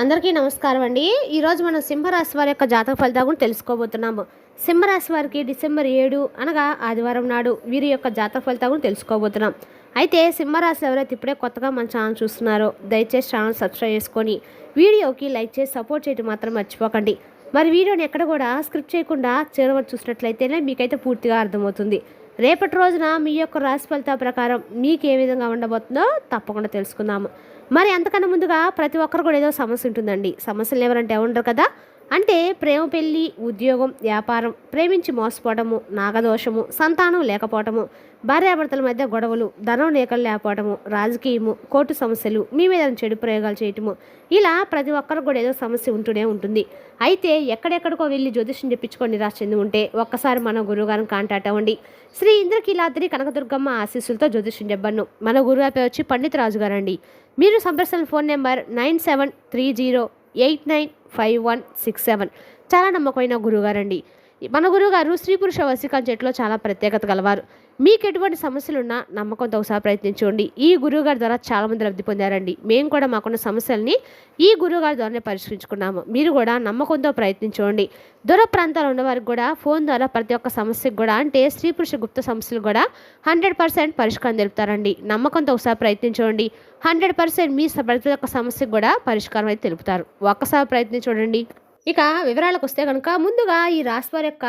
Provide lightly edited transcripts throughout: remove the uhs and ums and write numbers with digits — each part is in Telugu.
అందరికీ నమస్కారం అండి. ఈరోజు మనం సింహరాశి వారి యొక్క జాతక ఫలితాల గురించి తెలుసుకోబోతున్నాము. సింహరాశి వారికి డిసెంబర్ 7 అనగా ఆదివారం నాడు వీరి యొక్క జాతక ఫలితాల గురించి తెలుసుకోబోతున్నాం. అయితే సింహరాశి ఎవరైతే ఇప్పుడే కొత్తగా మన ఛానల్ చూస్తున్నారో దయచేసి ఛానల్ సబ్స్క్రైబ్ చేసుకొని వీడియోకి లైక్ చేసి సపోర్ట్ చేయడం మాత్రం మర్చిపోకండి. మరి వీడియోని ఎక్కడ కూడా స్క్రిప్ట్ చేయకుండా చివరి చూసినట్లయితేనే మీకైతే పూర్తిగా అర్థమవుతుంది. రేపటి రోజున మీ యొక్క రాశి ఫలితాల ప్రకారం మీకు ఏ విధంగా ఉండబోతుందో తప్పకుండా తెలుసుకుందాము. మరి అంతకన్నా ముందుగా ప్రతి ఒక్కరు కూడా ఏదో సమస్య ఉంటుందండి. సమస్యలు ఎవరంటే ఉండరు కదా. అంటే ప్రేమ, పెళ్ళి, ఉద్యోగం, వ్యాపారం, ప్రేమించి మోసపోవటము, నాగదోషము, సంతానం లేకపోవటము, భార్యాభర్తల మధ్య గొడవలు, ధనం లేకలు లేకపోవటము, రాజకీయము, కోర్టు సమస్యలు, మీ మీద చెడు ప్రయోగాలు చేయటము, ఇలా ప్రతి ఒక్కరు కూడా ఏదో సమస్య ఉంటూనే ఉంటుంది. అయితే ఎక్కడెక్కడికో వెళ్ళి జ్యోతిష్యం చెప్పించుకొని నిరాశ చెంది ఉంటే ఒక్కసారి మన గురువుగారిని కాంటాక్ట్ అవ్వండి. శ్రీ ఇంద్రకీలాద్రి కనకదుర్గమ్మ ఆశీస్సులతో జ్యోతిష్యం చెప్పను. మన గురువు వచ్చి పండిత్ రాజు గారండి. మీరు సంప్రదించిన ఫోన్ నెంబర్ 9730895167. చాలా నమ్మకమైన గురువుగారండి. మన గురువుగారు స్త్రీ పురుష వశీకరణ చెట్లో చాలా ప్రత్యేకత గలవారు. మీకు ఎటువంటి సమస్యలున్నా నమ్మకంతో ఒకసారి ప్రయత్నించండి. ఈ గురువుగారి ద్వారా చాలామంది లబ్ధి పొందారండి. మేము కూడా మాకున్న సమస్యల్ని ఈ గురువుగారి ద్వారానే పరిష్కరించుకున్నాము. మీరు కూడా నమ్మకంతో ప్రయత్నించండి. దూర ప్రాంతాల్లో ఉన్నవారికి కూడా ఫోన్ ద్వారా ప్రతి ఒక్క సమస్యకు కూడా అంటే స్త్రీ పురుష గుప్త సమస్యలు కూడా 100% పరిష్కారం తెలుపుతారండి. నమ్మకంతో ఒకసారి ప్రయత్నించండి. 100% మీ ప్రతి ఒక్క సమస్యకు కూడా పరిష్కారం అయితే తెలుపుతారు. ఒక్కసారి ప్రయత్నించండి. ఇక వివరాలకు వస్తే కనుక ముందుగా ఈ రాశి వారి యొక్క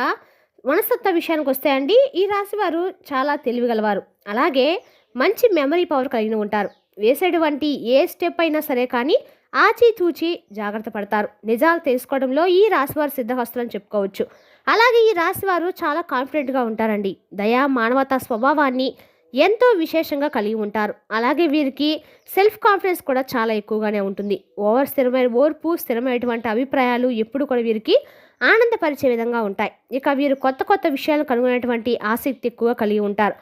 మనస్తత్వ విషయానికి వస్తే అండి, ఈ రాశి వారు చాలా తెలివిగలవారు. అలాగే మంచి మెమరీ పవర్ కలిగి ఉంటారు. వేసేటువంటి ఏ స్టెప్ అయినా సరే కానీ ఆచితూచి జాగ్రత్త పడతారు. నిజాలు తెలుసుకోవడంలో ఈ రాశివారు సిద్ధహస్తులని చెప్పుకోవచ్చు. అలాగే ఈ రాశివారు చాలా కాన్ఫిడెంట్గా ఉంటారండి. దయా మానవతా స్వభావాన్ని ఎంతో విశేషంగా కలిగి ఉంటారు. అలాగే వీరికి సెల్ఫ్ కాన్ఫిడెన్స్ కూడా చాలా ఎక్కువగానే ఉంటుంది. స్థిరమైనటువంటి అభిప్రాయాలు ఎప్పుడు కూడా వీరికి ఆనందపరిచే విధంగా ఉంటాయి. ఇక వీరు కొత్త కొత్త విషయాలను కనుగొనేటువంటి ఆసక్తి ఎక్కువగా కలిగి ఉంటారు.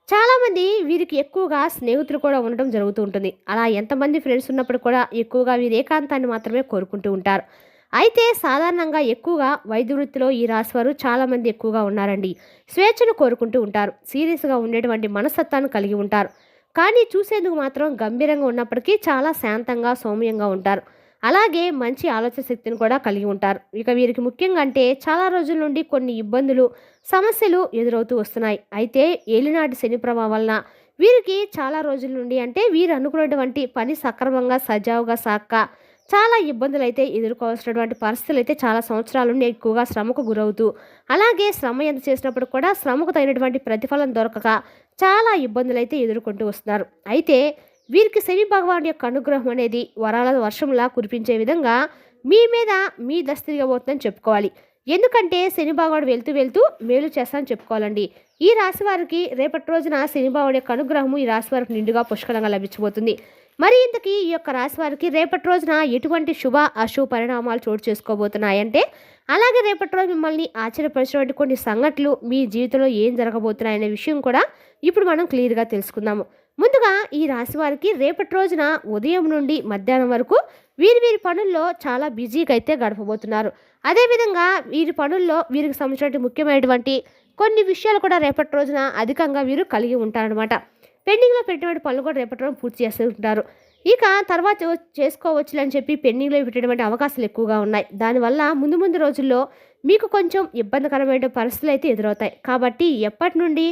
చాలామంది వీరికి ఎక్కువగా స్నేహితులు కూడా ఉండడం జరుగుతూ ఉంటుంది. అలా ఎంతమంది ఫ్రెండ్స్ ఉన్నప్పుడు కూడా ఎక్కువగా వీరు ఏకాంతాన్ని మాత్రమే కోరుకుంటూ ఉంటారు. అయితే సాధారణంగా ఎక్కువగా వైద్య వృత్తిలో ఈ రాశివారు చాలామంది ఎక్కువగా ఉన్నారండి. స్వేచ్ఛను కోరుకుంటూ ఉంటారు. సీరియస్గా ఉండేటువంటి మనస్తత్వాన్ని కలిగి ఉంటారు. కానీ చూసేందుకు మాత్రం గంభీరంగా ఉన్నప్పటికీ చాలా శాంతంగా సౌమ్యంగా ఉంటారు. అలాగే మంచి ఆలోచన శక్తిని కూడా కలిగి ఉంటారు. ఇక వీరికి ముఖ్యంగా అంటే చాలా రోజుల నుండి కొన్ని ఇబ్బందులు, సమస్యలు ఎదురవుతూ వస్తున్నాయి. అయితే ఏలినాటి శని ప్రభావం వలన వీరికి చాలా రోజుల నుండి అంటే వీరు అనుకున్నటువంటి పని సక్రమంగా సజావుగా సాక్క చాలా ఇబ్బందులు అయితే ఎదుర్కోవాల్సినటువంటి పరిస్థితులు అయితే చాలా సంవత్సరాల నుండి ఎక్కువగా శ్రమకు గురవుతూ, అలాగే శ్రమ ఎంత చేసినప్పుడు కూడా శ్రమకు తగినటువంటి ప్రతిఫలం దొరకక చాలా ఇబ్బందులు అయితే ఎదుర్కొంటూ వస్తున్నారు. అయితే వీరికి శని భగవాన్ యొక్క అనుగ్రహం అనేది వరాల వర్షంలా కురిపించే విధంగా మీ మీద మీ దస్తిరిగబోతుందని చెప్పుకోవాలి. ఎందుకంటే శని భగవాడు వెళ్తూ వెళ్తూ మేలు చేస్తానని చెప్పుకోవాలండి. ఈ రాశి వారికి రేపటి రోజున శని భగవాడు యొక్క అనుగ్రహము ఈ రాశి వారికి నిండుగా పుష్కలంగా లభించబోతుంది. మరి ఇంతకీ ఈ యొక్క రాశి వారికి రేపటి రోజున ఎటువంటి శుభ అశుభ పరిణామాలు చోటు చేసుకోబోతున్నాయంటే, అలాగే రేపటి రోజు మిమ్మల్ని ఆశ్చర్యపరిచినటువంటి కొన్ని సంఘటనలు మీ జీవితంలో ఏం జరగబోతున్నాయనే విషయం కూడా ఇప్పుడు మనం క్లియర్గా తెలుసుకుందాము. ముందుగా ఈ రాశి వారికి రేపటి రోజున ఉదయం నుండి మధ్యాహ్నం వరకు వీరి పనుల్లో చాలా బిజీగా అయితే గడపబోతున్నారు. అదేవిధంగా వీరి పనుల్లో వీరికి సంబంధించిన ముఖ్యమైనటువంటి కొన్ని విషయాలు కూడా రేపటి రోజున అధికంగా వీరు కలిగి ఉంటారనమాట. పెండింగ్లో పెట్టినటువంటి పనులు కూడా రేపటి రోజు పూర్తి చేస్తూ ఉంటారు. ఇక తర్వాత చేసుకోవచ్చు అని చెప్పి పెండింగ్లో పెట్టేటువంటి అవకాశాలు ఎక్కువగా ఉన్నాయి. దానివల్ల ముందు రోజుల్లో మీకు కొంచెం ఇబ్బందికరమైన పరిస్థితులు అయితే ఎదురవుతాయి. కాబట్టి ఎప్పటి నుండి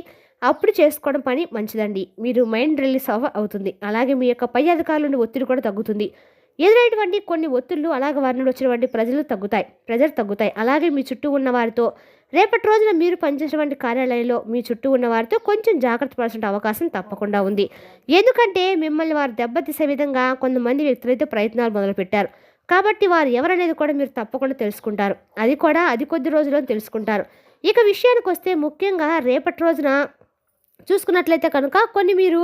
అప్పుడు చేసుకోవడం పని మంచిదండి. మీరు మైండ్ రిలీజ్ అవుతుంది. అలాగే మీ యొక్క పై అధికారుల నుండి ఒత్తిడి కూడా తగ్గుతుంది. ఎదురైనటువంటి కొన్ని ఒత్తిళ్లు అలాగే వారి నుండి వచ్చినటువంటి ప్రెజర్ తగ్గుతాయి. అలాగే మీ చుట్టూ ఉన్న వారితో రేపటి రోజున మీరు పనిచేసేటువంటి కార్యాలయంలో మీ చుట్టూ ఉన్న వారితో కొంచెం జాగ్రత్త పడాల్సిన అవకాశం తప్పకుండా ఉంది. ఎందుకంటే మిమ్మల్ని వారు దెబ్బతీసే విధంగా కొంతమంది వ్యక్తులైతే ప్రయత్నాలు మొదలుపెట్టారు. కాబట్టి వారు ఎవరనేది కూడా మీరు తప్పకుండా తెలుసుకుంటారు. అది కొద్ది రోజుల్లో తెలుసుకుంటారు. ఇక విషయానికి వస్తే ముఖ్యంగా రేపటి రోజున చూసుకున్నట్లయితే కనుక మీరు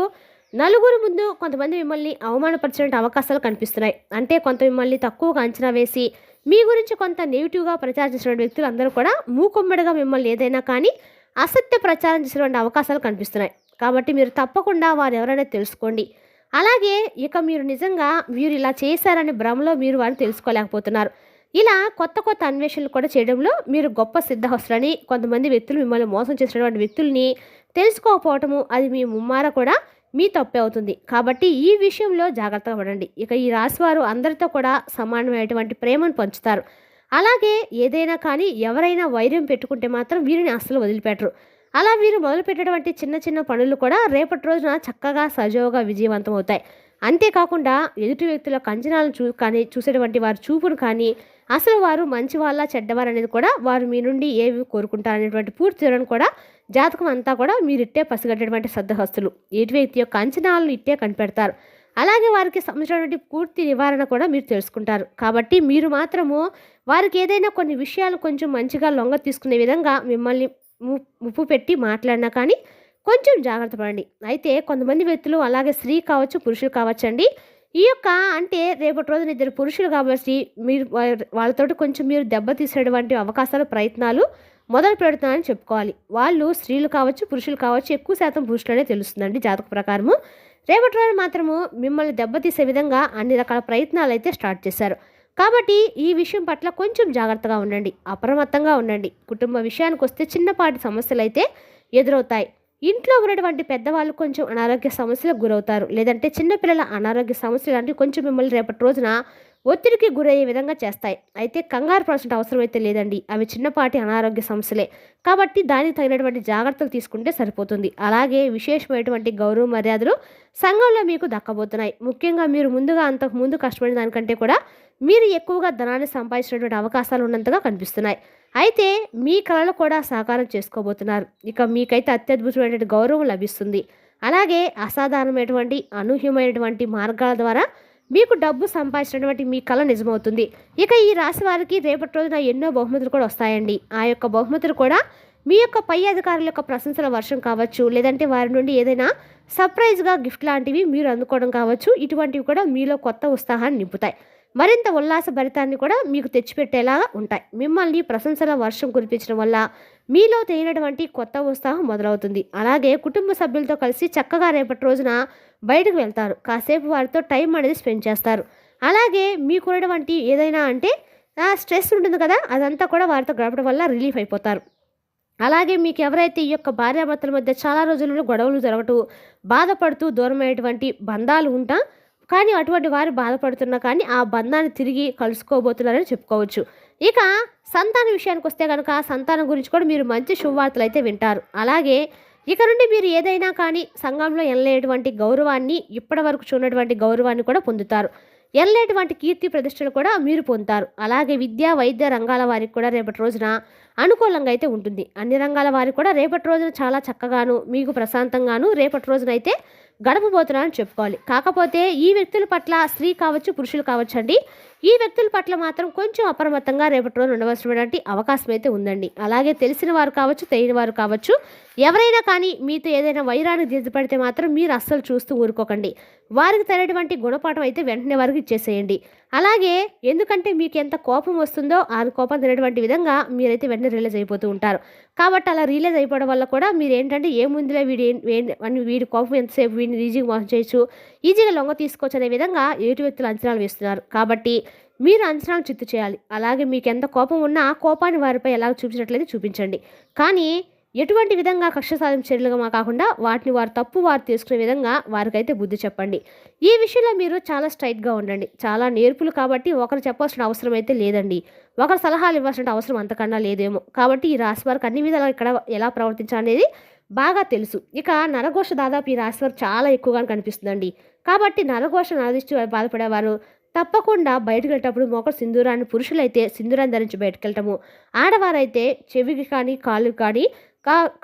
నలుగురు ముందు కొంతమంది మిమ్మల్ని అవమానపరిచిన అవకాశాలు కనిపిస్తున్నాయి. అంటే కొంత మిమ్మల్ని తక్కువగా అంచనా వేసి మీ గురించి కొంత నెగిటివ్గా ప్రచారం చేసిన వ్యక్తులు అందరూ కూడా మూకుమ్మడిగా మిమ్మల్ని ఏదైనా కానీ అసత్య ప్రచారం చేసినటువంటి అవకాశాలు కనిపిస్తున్నాయి. కాబట్టి మీరు తప్పకుండా వారు ఎవరైనా తెలుసుకోండి. అలాగే ఇక మీరు నిజంగా వీరు ఇలా చేశారని భ్రమలో మీరు వారిని తెలుసుకోలేకపోతున్నారు. ఇలా కొత్త అన్వేషణలు కూడా చేయడంలో మీరు గొప్ప సిద్ధహస్తులని కొంతమంది వ్యక్తులు మిమ్మల్ని మోసం చేసినటువంటి వ్యక్తుల్ని తెలుసుకోకపోవటము అది మీ ముమ్మార కూడా మీ తప్పే అవుతుంది. కాబట్టి ఈ విషయంలో జాగ్రత్తగా పడండి. ఇక ఈ రాశివారు అందరితో కూడా సమానమైనటువంటి ప్రేమను పంచుతారు. అలాగే ఏదైనా కానీ ఎవరైనా వైర్యం పెట్టుకుంటే మాత్రం వీరిని అస్సలు వదిలిపెట్టరు. అలా వీరు మొదలుపెట్టేటువంటి చిన్న చిన్న పనులు కూడా రేపటి రోజున చక్కగా సజావుగా విజయవంతం అవుతాయి. అంతేకాకుండా ఎదుటి వ్యక్తుల యొక్క అంచనాలను చూసేటువంటి వారి చూపును కానీ అసలు వారు మంచివాళ్ళ చెడ్డవారు అనేది కూడా వారు మీ నుండి ఏవి కోరుకుంటారనేటువంటి పూర్తి వివరణ కూడా జాతకం అంతా కూడా మీరిట్టే పసిగట్టేటువంటి శ్రద్ధహస్తులు ఎదుటి వ్యక్తి యొక్క అంచనాలను ఇట్టే కనిపెడతారు. అలాగే వారికి సంబంధించినటువంటి పూర్తి నివారణ కూడా మీరు తెలుసుకుంటారు. కాబట్టి మీరు మాత్రము వారికి ఏదైనా కొన్ని విషయాలు కొంచెం మంచిగా లొంగ తీసుకునే విధంగా మిమ్మల్ని ముప్పు పెట్టి మాట్లాడినా కానీ కొంచెం జాగ్రత్త పడండి. అయితే కొంతమంది వ్యక్తులు అలాగే స్త్రీ కావచ్చు పురుషులు కావచ్చండి ఈ యొక్క అంటే రేపటి రోజున ఇద్దరు పురుషులు కాబట్టి మీరు వాళ్ళతోటి కొంచెం మీరు దెబ్బతీసేటువంటి అవకాశాలు ప్రయత్నాలు మొదలు పెడుతున్నారని చెప్పుకోవాలి. వాళ్ళు స్త్రీలు కావచ్చు పురుషులు కావచ్చు ఎక్కువ శాతం పురుషులనే తెలుస్తుందండి జాతక ప్రకారము. రేపటి రోజు మాత్రము మిమ్మల్ని దెబ్బతీసే విధంగా అన్ని రకాల ప్రయత్నాలు అయితే స్టార్ట్ చేశారు. కాబట్టి ఈ విషయం పట్ల కొంచెం జాగ్రత్తగా ఉండండి, అప్రమత్తంగా ఉండండి. కుటుంబ విషయానికి వస్తే చిన్నపాటి సమస్యలు అయితే ఎదురవుతాయి. ఇంట్లో ఉన్నటువంటి పెద్దవాళ్ళు కొంచెం అనారోగ్య సమస్యలకు గురవుతారు. లేదంటే చిన్నపిల్లల అనారోగ్య సమస్యలు లాంటివి కొంచెం మిమ్మల్ని రేపటి రోజున ఒత్తిడికి గురయ్యే విధంగా చేస్తాయి. అయితే కంగారు పడాల్సిన అవసరం అయితే లేదండి. అవి చిన్నపాటి అనారోగ్య సమస్యలే కాబట్టి దానికి తగినటువంటి జాగ్రత్తలు తీసుకుంటే సరిపోతుంది. అలాగే విశేషమైనటువంటి గౌరవ మర్యాదలు సంఘంలో మీకు దక్కబోతున్నాయి. ముఖ్యంగా మీరు అంతకు ముందు కష్టపడిన దానికంటే కూడా మీరు ఎక్కువగా ధనాన్ని సంపాదించినటువంటి అవకాశాలు ఉన్నంతగా కనిపిస్తున్నాయి. అయితే మీ కళలు కూడా సాకారం చేసుకోబోతున్నారు. ఇక మీకైతే అత్యద్భుతమైనటువంటి గౌరవం లభిస్తుంది. అలాగే అసాధారణమైనటువంటి అనూహ్యమైనటువంటి మార్గాల ద్వారా మీకు డబ్బు సంపాదించినటువంటి మీ కళ నిజమవుతుంది. ఇక ఈ రాశి వారికి రేపటి రోజున ఎన్నో బహుమతులు కూడా వస్తాయండి. ఆ యొక్క బహుమతులు కూడా మీ యొక్క పై అధికారుల యొక్క ప్రశంసల వర్షం కావచ్చు, లేదంటే వారి నుండి ఏదైనా సర్ప్రైజ్గా గిఫ్ట్ లాంటివి మీరు అందుకోవడం కావచ్చు. ఇటువంటివి కూడా మీలో కొత్త ఉత్సాహాన్ని నింపుతాయి. మరింత ఉల్లాసభరితాన్ని కూడా మీకు తెచ్చిపెట్టేలాగా ఉంటాయి. మిమ్మల్ని ప్రశంసల వర్షం కురిపించడం వల్ల మీలో తెలియనటువంటి కొత్త ఉత్సాహం మొదలవుతుంది. అలాగే కుటుంబ సభ్యులతో కలిసి చక్కగా రేపటి రోజున బయటకు వెళ్తారు. కాసేపు వారితో టైం అనేది స్పెండ్ చేస్తారు. అలాగే మీకున్నటువంటి ఏదైనా అంటే స్ట్రెస్ ఉంటుంది కదా, అదంతా కూడా వారితో గడపడం వల్ల రిలీఫ్ అయిపోతారు. అలాగే మీకు ఎవరైతే ఈ యొక్క భార్యాభర్తల మధ్య చాలా రోజుల నుండి గొడవలు జరగటూ బాధపడుతూ దూరమైనటువంటి బంధాలు ఉంటా కానీ అటువంటి వారు బాధపడుతున్నా కానీ ఆ బంధాన్ని తిరిగి కలుసుకోబోతున్నారని చెప్పుకోవచ్చు. ఇక సంతాన విషయానికి వస్తే కనుక సంతానం గురించి కూడా మీరు మంచి శుభవార్తలు అయితే వింటారు. అలాగే ఇక నుండి మీరు ఏదైనా కానీ సంఘంలో ఎనలేటువంటి గౌరవాన్ని ఇప్పటి వరకు చూడనటువంటి గౌరవాన్ని కూడా పొందుతారు. ఎనలేటువంటి కీర్తి ప్రతిష్టలు కూడా మీరు పొందుతారు. అలాగే విద్యా వైద్య రంగాల వారికి కూడా రేపటి రోజున అనుకూలంగా అయితే ఉంటుంది. అన్ని రంగాల వారికి కూడా రేపటి రోజున చాలా చక్కగాను మీకు ప్రశాంతంగాను రేపటి రోజున అయితే గడపబోతున్నారని చెప్పుకోవాలి. కాకపోతే ఈ వ్యక్తుల పట్ల స్త్రీ కావచ్చు పురుషులు కావచ్చు అండి, ఈ వ్యక్తుల పట్ల మాత్రం కొంచెం అప్రమత్తంగా రేపటి రోజున ఉండవలసినటువంటి అవకాశం అయితే ఉందండి. అలాగే తెలిసిన వారు కావచ్చు తెలియని వారు కావచ్చు ఎవరైనా కానీ మీతో ఏదైనా వైరానికి దిద్దుపడితే మాత్రం మీరు అస్సలు చూస్తూ ఊరుకోకండి. వారికి తగినటువంటి గుణపాఠం అయితే వెంటనే వారికి ఇచ్చేసేయండి. అలాగే ఎందుకంటే మీకు ఎంత కోపం వస్తుందో ఆ కోపం తినేటువంటి విధంగా మీరైతే వెంటనే రియలైజ్ అయిపోతూ ఉంటారు. కాబట్టి అలా రియలైజ్ అయిపోవడం వల్ల కూడా మీరు ఏంటంటే ఏముందిలే వీడి కోపం ఎంతసేపు వీడిని ఈజీగా మోసం చేయొచ్చు, ఈజీగా లొంగ తీసుకోవచ్చు అనే విధంగా ఎదుటి వ్యక్తులు అంచనాలు వేస్తున్నారు. కాబట్టి మీరు అంచనాలు చిత్తు చేయాలి. అలాగే మీకు ఎంత కోపం ఉన్నా ఆ కోపాన్ని వారిపై ఎలా చూపించినట్లయితే చూపించండి. కానీ ఎటువంటి విధంగా కక్ష సాధింపు చర్యలుగా కాకుండా వాటిని వారు తీసుకునే విధంగా వారికైతే బుద్ధి చెప్పండి. ఈ విషయంలో మీరు చాలా స్ట్రైట్గా ఉండండి. చాలా నేర్పులు కాబట్టి ఒకరు చెప్పాల్సిన అవసరం అయితే లేదండి. ఒకరు సలహాలు ఇవ్వాల్సిన అవసరం అంతకన్నా లేదేమో. కాబట్టి ఈ రాశి వారికి అన్ని విధాలు ఇక్కడ ఎలా ప్రవర్తించాలనేది బాగా తెలుసు. ఇక నరఘోష దాదాపు ఈ రాశి వారు చాలా ఎక్కువగా కనిపిస్తుందండి. కాబట్టి నరఘోష నరదిష్టి బాధపడేవారు తప్పకుండా బయటకు వెళ్ళేటప్పుడు మొక్క సింధూరాన్ని పురుషులైతే సింధూరాన్ని ధరించి బయటకు వెళ్ళటము, ఆడవారైతే చెవికి కానీ కాళ్ళు కానీ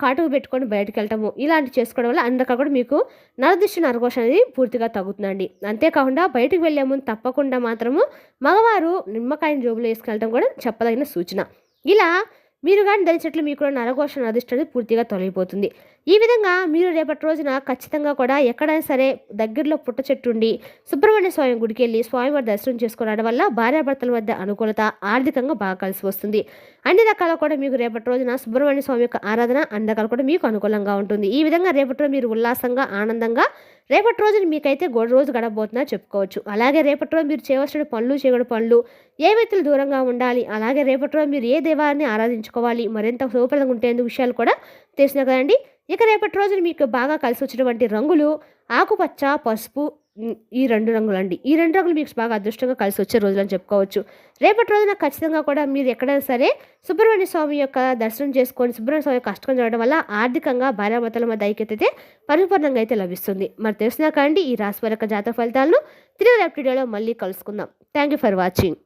కాటుకు పెట్టుకొని బయటకు వెళ్ళటము ఇలాంటి చేసుకోవడం వల్ల అన్ని రకాలు కూడా మీకు నరదిష్టి నరఘోష అనేది పూర్తిగా తగ్గుతుందండి. అంతేకాకుండా బయటకు వెళ్ళే ముందు తప్పకుండా మాత్రము మగవారు నిమ్మకాయని జోబులో వేసుకెళ్ళటం కూడా చెప్పదగిన సూచన. ఇలా మీరు కానీ ధరించినట్లు మీకు కూడా నరఘోష నరదిష్టి అనేది పూర్తిగా తొలగిపోతుంది. ఈ విధంగా మీరు రేపటి రోజున ఖచ్చితంగా కూడా ఎక్కడైనా సరే దగ్గరలో పుట్ట చెట్టు ఉండి సుబ్రహ్మణ్య స్వామి గుడికి వెళ్ళి స్వామివారి దర్శనం చేసుకోవడం వల్ల భార్యాభర్తల మధ్య అనుకూలత ఆర్థికంగా బాగా కలిసి వస్తుంది. అన్ని రకాల కూడా మీకు రేపటి రోజున సుబ్రహ్మణ్య స్వామి యొక్క ఆరాధన అన్ని రకాలు కూడా మీకు అనుకూలంగా ఉంటుంది. ఈ విధంగా రేపటి రోజు మీరు ఉల్లాసంగా ఆనందంగా రేపటి రోజున మీకైతే రోజు గడవబోతుందని చెప్పుకోవచ్చు. అలాగే రేపటి రోజు మీరు చేయవలసిన పనులు, చేయకూడని పనులు, ఏ వ్యక్తులు దూరంగా ఉండాలి, అలాగే రేపటి రోజు మీరు ఏ దైవాన్ని ఆరాధించుకోవాలి, మరింత శుభప్రదంగా ఉండేందుకు విషయాలు కూడా తెలిసినాయి కదండి. ఇక రేపటి రోజున మీకు బాగా కలిసి వచ్చినటువంటి రంగులు ఆకుపచ్చ, పసుపు, ఈ 2 రంగులండి. ఈ 2 రంగులు మీకు బాగా అదృష్టంగా కలిసి వచ్చే రోజులని చెప్పుకోవచ్చు. రేపటి రోజున ఖచ్చితంగా కూడా మీరు ఎక్కడైనా సరే సుబ్రహ్మణ్య స్వామి యొక్క దర్శనం చేసుకొని, సుబ్రహ్మణ్య స్వామి యొక్క అష్టకం చదవడం వల్ల ఆర్థికంగా భార్యాభర్తల మధ్య ఐక్యత అయితే పరిపూర్ణంగా అయితే లభిస్తుంది. మరి తెలిసినాక అండి ఈ రాశి వారి యొక్క జాతక ఫలితాలను తిరిగి రేపటి వీడియోలో మళ్ళీ కలుసుకుందాం. Thank you for watching.